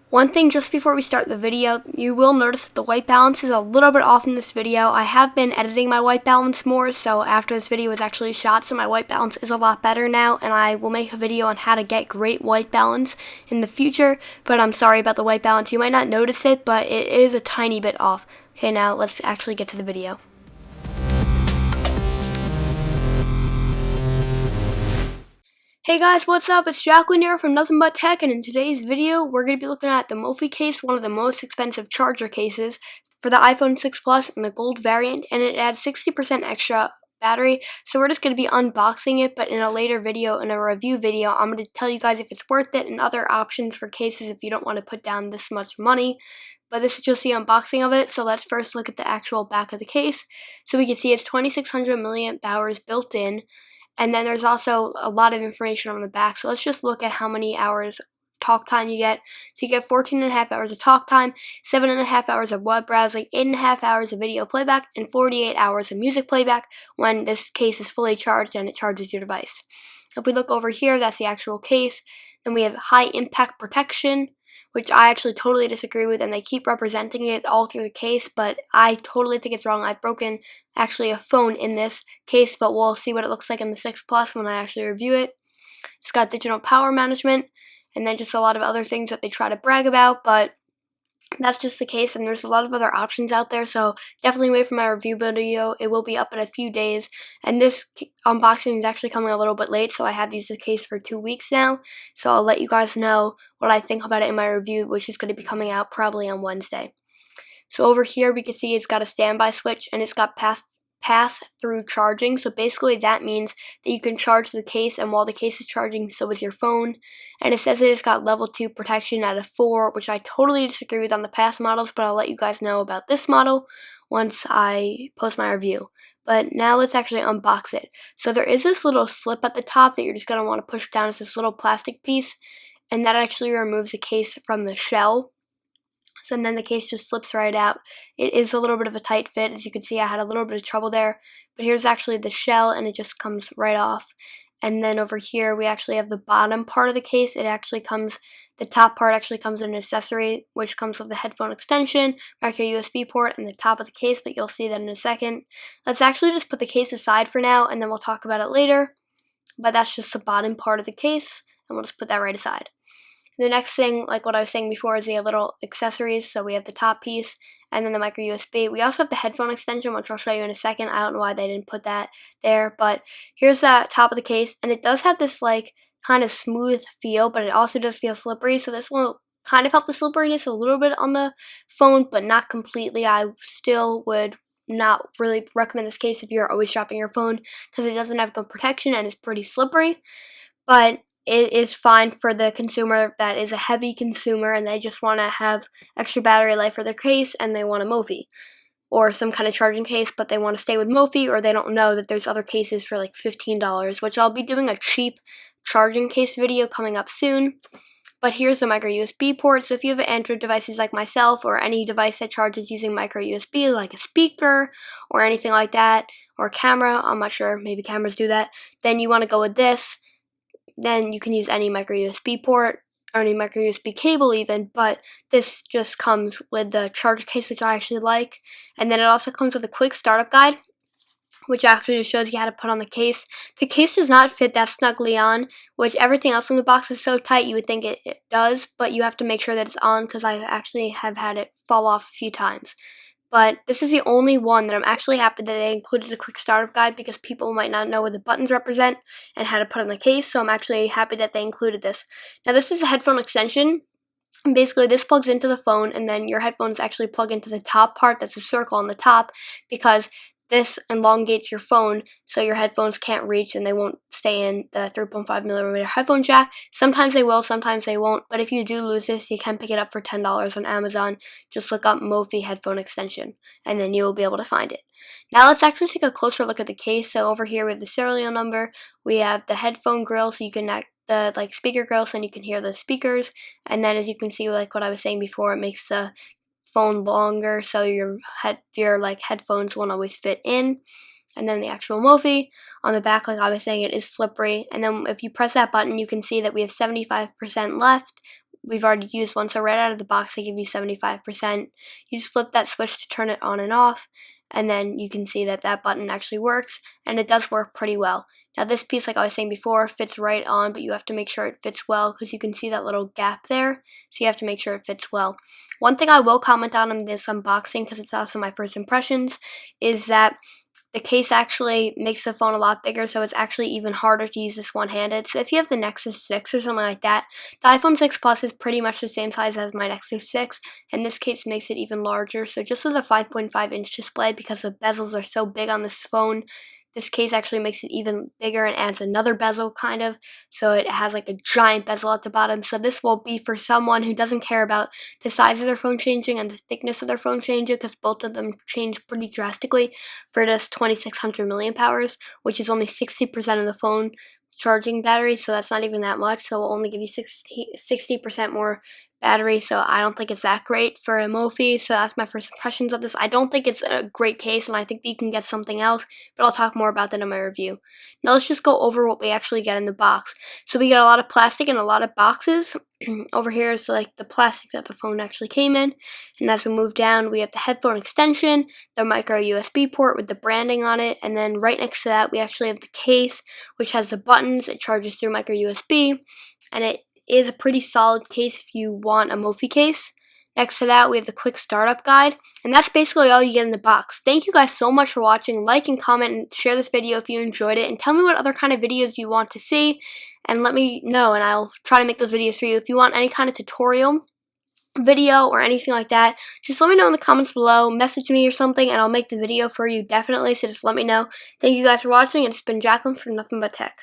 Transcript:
One thing just before we start the video, you will notice that the white balance is a little bit off in this video. I have been editing my white balance more, so after this video is actually shot, so my white balance is a lot better now, and I will make a video on how to get great white balance in the future, but I'm sorry about the white balance. You might not notice it, but it is a tiny bit off. Okay, now let's actually get to the video. Hey guys, what's up? It's Jacqueline here from Nothing But Tech, and in today's video, we're going to be looking at the Mophie case, one of the most expensive charger cases for the iPhone 6 Plus in the gold variant, and it adds 60% extra battery. So we're just going to be unboxing it, but in a later video, in a review video, I'm going to tell you guys if it's worth it and other options for cases if you don't want to put down this much money. But this is just the unboxing of it, so let's first look at the actual back of the case. So we can see it's 2600 milliamp hours built in. And then there's also a lot of information on the back. So let's just look at how many hours talk time you get. So you get 14.5 hours of talk time, 7.5 hours of web browsing, 8.5 hours of video playback, and 48 hours of music playback when this case is fully charged and it charges your device. If we look over here, that's the actual case. Then we have high impact protection, which I actually totally disagree with, and they keep representing it all through the case, but I totally think it's wrong. I've broken actually a phone in this case, but we'll see what it looks like in the 6 Plus when I actually review it. It's got digital power management, and then just a lot of other things that they try to brag about, but that's just the case, and there's a lot of other options out there, so definitely wait for my review video. It will be up in a few days, and this unboxing is actually coming a little bit late, so I have used the case for 2 weeks now, so I'll let you guys know what I think about it in my review, which is going to be coming out probably on Wednesday. So over here we can see it's got a standby switch, and it's got pass-through charging. So basically that means that you can charge the case, and while the case is charging, so is your phone. And it says that it's got level 2 protection out of 4, which I totally disagree with on the past models, but I'll let you guys know about this model once I post my review. But now let's actually unbox it. So there is this little slip at the top that you're just going to want to push down. It's this little plastic piece, and that actually removes the case from the shell. So then the case just slips right out. It is a little bit of a tight fit. As you can see, I had a little bit of trouble there. But here's actually the shell, and it just comes right off. And then over here, we actually have the bottom part of the case. The top part actually comes in an accessory, which comes with the headphone extension, micro USB port, and the top of the case, but you'll see that in a second. Let's actually just put the case aside for now, and then we'll talk about it later. But that's just the bottom part of the case, and we'll just put that right aside. The next thing, like what I was saying before, is the little accessories. So we have the top piece and then the micro USB. We also have the headphone extension, which I'll show you in a second. I don't know why they didn't put that there, but here's the top of the case, and it does have this like kind of smooth feel, but it also does feel slippery. So this will kind of help the slipperiness a little bit on the phone, but not completely. I still would not really recommend this case if you're always shopping your phone because it doesn't have good protection and it's pretty slippery. But it is fine for the consumer that is a heavy consumer and they just want to have extra battery life for their case and they want a Mophie or some kind of charging case, but they want to stay with Mophie, or they don't know that there's other cases for like $15, which I'll be doing a cheap charging case video coming up soon. But here's the micro USB port. So if you have Android devices like myself, or any device that charges using micro USB, like a speaker or anything like that, or a camera, I'm not sure, maybe cameras do that, then you want to go with this. Then you can use any micro USB port or any micro USB cable even, but this just comes with the charger case, which I actually like. And then it also comes with a quick startup guide, which actually just shows you how to put on the case. The case does not fit that snugly on, which everything else in the box is so tight you would think it does, but you have to make sure that it's on because I actually have had it fall off a few times. But this is the only one that I'm actually happy that they included a quick startup guide because people might not know what the buttons represent and how to put on the case, so I'm actually happy that they included this. Now this is a headphone extension, and basically this plugs into the phone and then your headphones actually plug into the top part that's a circle on the top because this elongates your phone so your headphones can't reach and they won't stay in the 3.5mm headphone jack. Sometimes they will, sometimes they won't, but if you do lose this, you can pick it up for $10 on Amazon. Just look up Mophie headphone extension and then you will be able to find it. Now let's actually take a closer look at the case. So over here we have the serial number, we have the headphone grill so you can connect the speaker grill so you can hear the speakers, and then as you can see, like what I was saying before, it makes the phone longer so your headphones won't always fit in. And then the actual Mophie on the back, like I was saying, it is slippery, and then if you press that button you can see that we have 75% left we've already used one, so right out of the box they give you 75%. You just flip that switch to turn it on and off, and then you can see that that button actually works, and it does work pretty well. Now this piece, like I was saying before, fits right on, but you have to make sure it fits well because you can see that little gap there, so you have to make sure it fits well. One thing I will comment on in this unboxing, because it's also my first impressions, is that the case actually makes the phone a lot bigger, so it's actually even harder to use this one-handed. So if you have the Nexus 6 or something like that, the iPhone 6 Plus is pretty much the same size as my Nexus 6, and this case makes it even larger. So just with a 5.5-inch display, because the bezels are so big on this phone, this case actually makes it even bigger and adds another bezel kind of, so it has like a giant bezel at the bottom. So this will be for someone who doesn't care about the size of their phone changing and the thickness of their phone changing, because both of them change pretty drastically for just 2600 milliamp hours, which is only 60% of the phone charging battery, so that's not even that much. So it will only give you 60% more battery, so I don't think it's that great for a Mophie. So that's my first impressions of this. I don't think it's a great case, and I think that you can get something else, but I'll talk more about that in my review. Now let's just go over what we actually get in the box. So we get a lot of plastic and a lot of boxes. Over here is like the plastic that the phone actually came in, and as we move down, we have the headphone extension, the micro USB port with the branding on it, and then right next to that we actually have the case, which has the buttons. It charges through micro USB, and it is a pretty solid case if you want a Mophie case. Next to that, we have the quick startup guide, and that's basically all you get in the box. Thank you guys so much for watching. Like and comment and share this video if you enjoyed it, and tell me what other kind of videos you want to see, and let me know, and I'll try to make those videos for you. If you want any kind of tutorial video or anything like that, just let me know in the comments below, message me or something, and I'll make the video for you definitely, so just let me know. Thank you guys for watching, and it's been Jacqueline from Nothing But Tech.